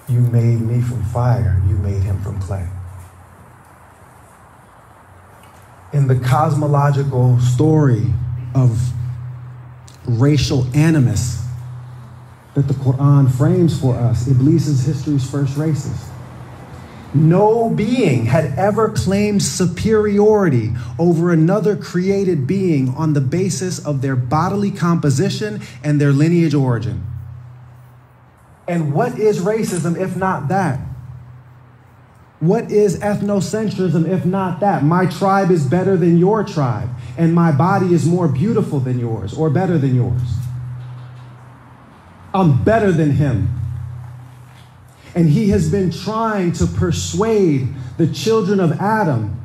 You made me from fire. You made him from clay. In the cosmological story of racial animus that the Quran frames for us, Iblis is history's first racist. No being had ever claimed superiority over another created being on the basis of their bodily composition and their lineage origin. And what is racism if not that? What is ethnocentrism if not that? My tribe is better than your tribe, and my body is more beautiful than yours or better than yours. I'm better than him. And he has been trying to persuade the children of Adam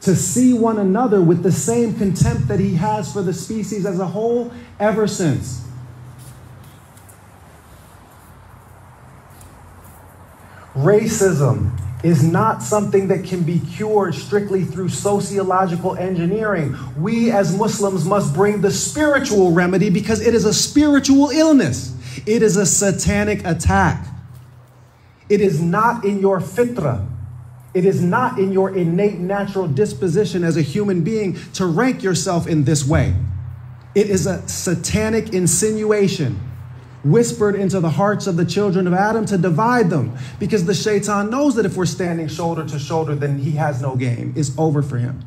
to see one another with the same contempt that he has for the species as a whole ever since. Racism is not something that can be cured strictly through sociological engineering. We as Muslims must bring the spiritual remedy because it is a spiritual illness. It is a satanic attack. It is not in your fitra. It is not in your innate natural disposition as a human being to rank yourself in this way. It is a satanic insinuation whispered into the hearts of the children of Adam to divide them, because the shaitan knows that if we're standing shoulder to shoulder, then he has no game. It's over for him.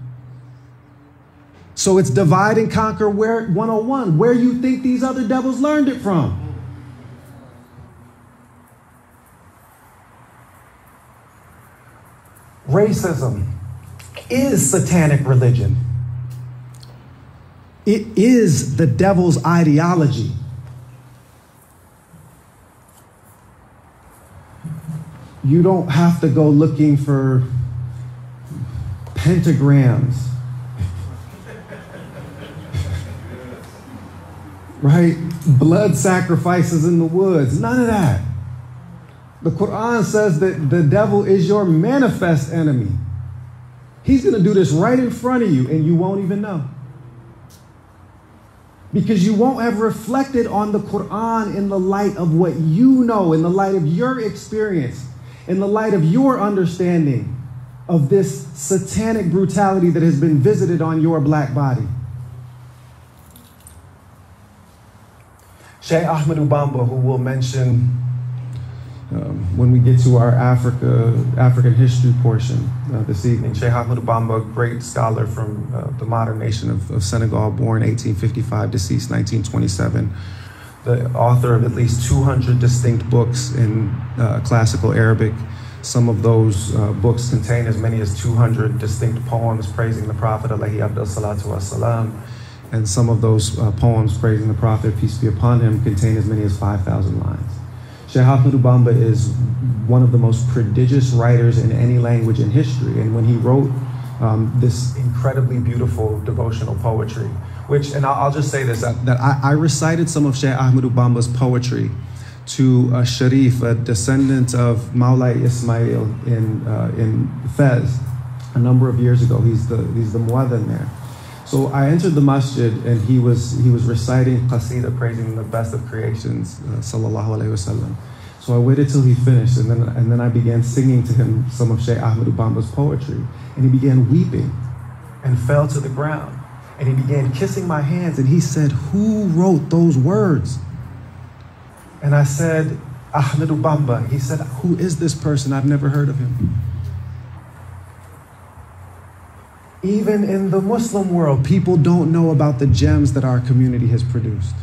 So it's divide and conquer 101, where you think these other devils learned it from. Racism is satanic religion. It is the devil's ideology. You don't have to go looking for pentagrams, right? Blood sacrifices in the woods, none of that. The Quran says that the devil is your manifest enemy. He's going to do this right in front of you and you won't even know. Because you won't have reflected on the Quran in the light of what you know, in the light of your experience, in the light of your understanding of this satanic brutality that has been visited on your black body. Sheikh Ahmadu Bamba, who we'll mention when we get to our African history portion this evening. Sheikh Ahmadu Bamba, great scholar from the modern nation of Senegal, born 1855, deceased 1927. The author of at least 200 distinct books in classical Arabic. Some of those books contain as many as 200 distinct poems praising the Prophet, alayhi abdul salatu wassalam. And some of those poems praising the Prophet, peace be upon him, contain as many as 5,000 lines. Sheikh Ahmadu Bamba is one of the most prodigious writers in any language in history. And when he wrote this incredibly beautiful devotional poetry, which, and I'll just say this, that I recited some of Sheikh Ahmadu Bamba's poetry to a Sharif, a descendant of Maulai Ismail in Fez a number of years ago. He's the muadhin there. So I entered the masjid and he was reciting qasida praising the best of creations, sallallahu alaihi wasallam. So I waited till he finished and then I began singing to him some of Sheikh Ahmadu Bamba's poetry, and he began weeping and fell to the ground and he began kissing my hands and he said, "Who wrote those words?" And I said, "Ahmadu Bamba." He said, "Who is this person? I've never heard of him." Even in the Muslim world, people don't know about the gems that our community has produced.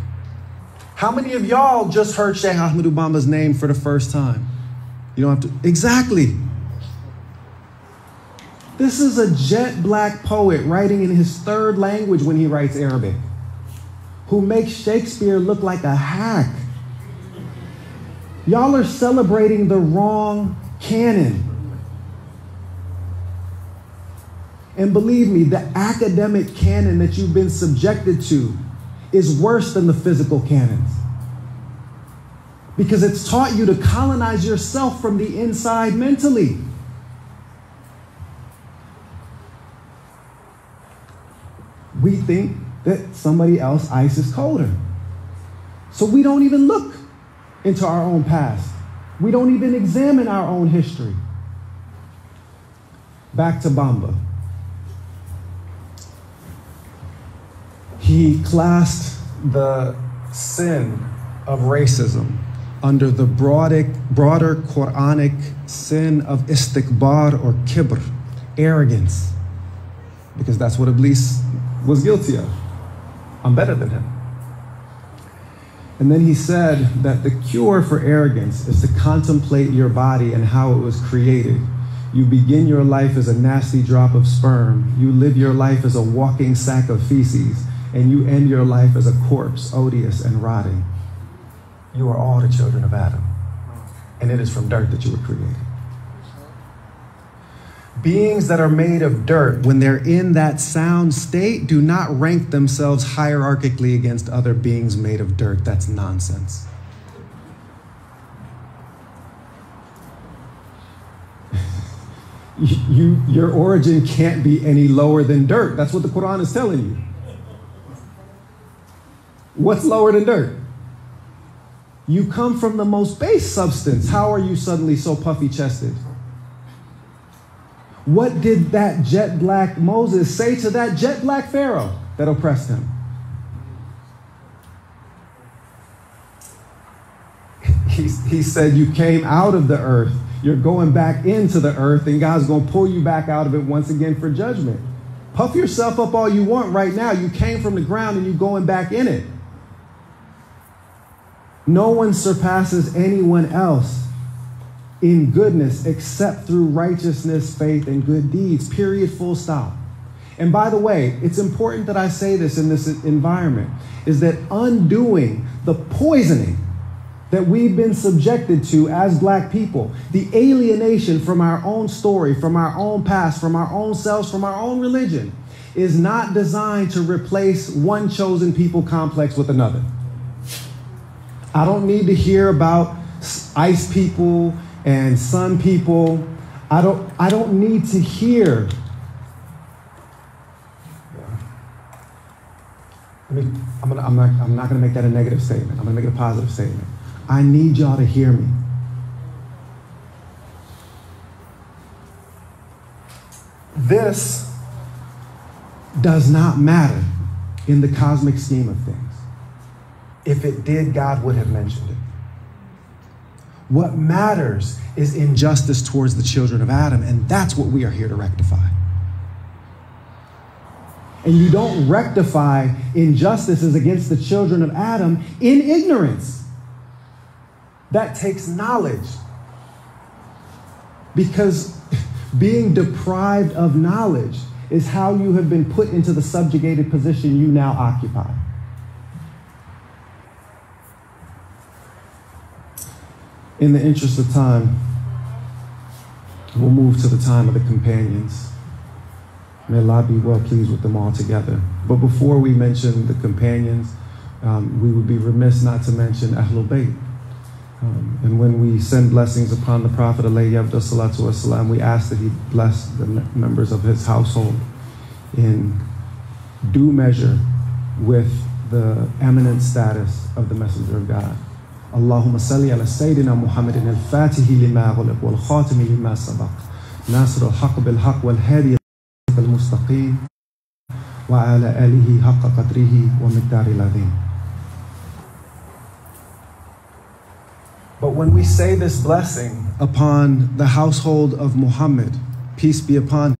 How many of y'all just heard Sheikh Ahmadu Bamba's name for the first time? You don't have to, exactly. This is a jet black poet writing in his third language when he writes Arabic, who makes Shakespeare look like a hack. Y'all are celebrating the wrong canon. And believe me, the academic canon that you've been subjected to is worse than the physical canons. Because it's taught you to colonize yourself from the inside mentally. We think that somebody else ice is colder. So we don't even look into our own past. We don't even examine our own history. Back to Bamba. He classed the sin of racism under the broader Quranic sin of istikbar or kibr, arrogance, because that's what Iblis was guilty of. I'm better than him. And then he said that the cure for arrogance is to contemplate your body and how it was created. You begin your life as a nasty drop of sperm. You live your life as a walking sack of feces, and you end your life as a corpse, odious and rotting. You are all the children of Adam, and it is from dirt that you were created. Beings that are made of dirt, when they're in that sound state, do not rank themselves hierarchically against other beings made of dirt. That's nonsense. Your origin can't be any lower than dirt. That's what the Quran is telling you. What's lower than dirt? You come from the most base substance. How are you suddenly so puffy-chested? What did that jet black Moses say to that jet black Pharaoh that oppressed him? He said, you came out of the earth. You're going back into the earth, and God's going to pull you back out of it once again for judgment. Puff yourself up all you want right now. You came from the ground and you're going back in it. No one surpasses anyone else in goodness except through righteousness, faith, and good deeds. Period, full stop. And by the way, it's important that I say this in this environment, is that undoing the poisoning that we've been subjected to as black people, the alienation from our own story, from our own past, from our own selves, from our own religion, is not designed to replace one chosen people complex with another. I don't need to hear about ice people and sun people. I don't need to hear. I'm not going to make that a negative statement. I'm going to make it a positive statement. I need y'all to hear me. This does not matter in the cosmic scheme of things. If it did, God would have mentioned it. What matters is injustice towards the children of Adam, and that's what we are here to rectify. And you don't rectify injustices against the children of Adam in ignorance. That takes knowledge. Because being deprived of knowledge is how you have been put into the subjugated position you now occupy. In the interest of time, we'll move to the time of the companions. May Allah be well pleased with them all together. But before we mention the companions, we would be remiss not to mention Ahlul Bayt. And when we send blessings upon the Prophet alayhi salatu wasalam, we ask that he bless the members of his household in due measure with the eminent status of the Messenger of God. Allahumma salli ala Sayyidina Muhammadin al-Fatihi lima ghulaq wal khatimi lima sabaq nasr al-haq bil-haq wal hadi al-mustaqim wa ala alihi haqqa qadrihi wa miqdari al-azim. But when we say this blessing upon the household of Muhammad, peace be upon him,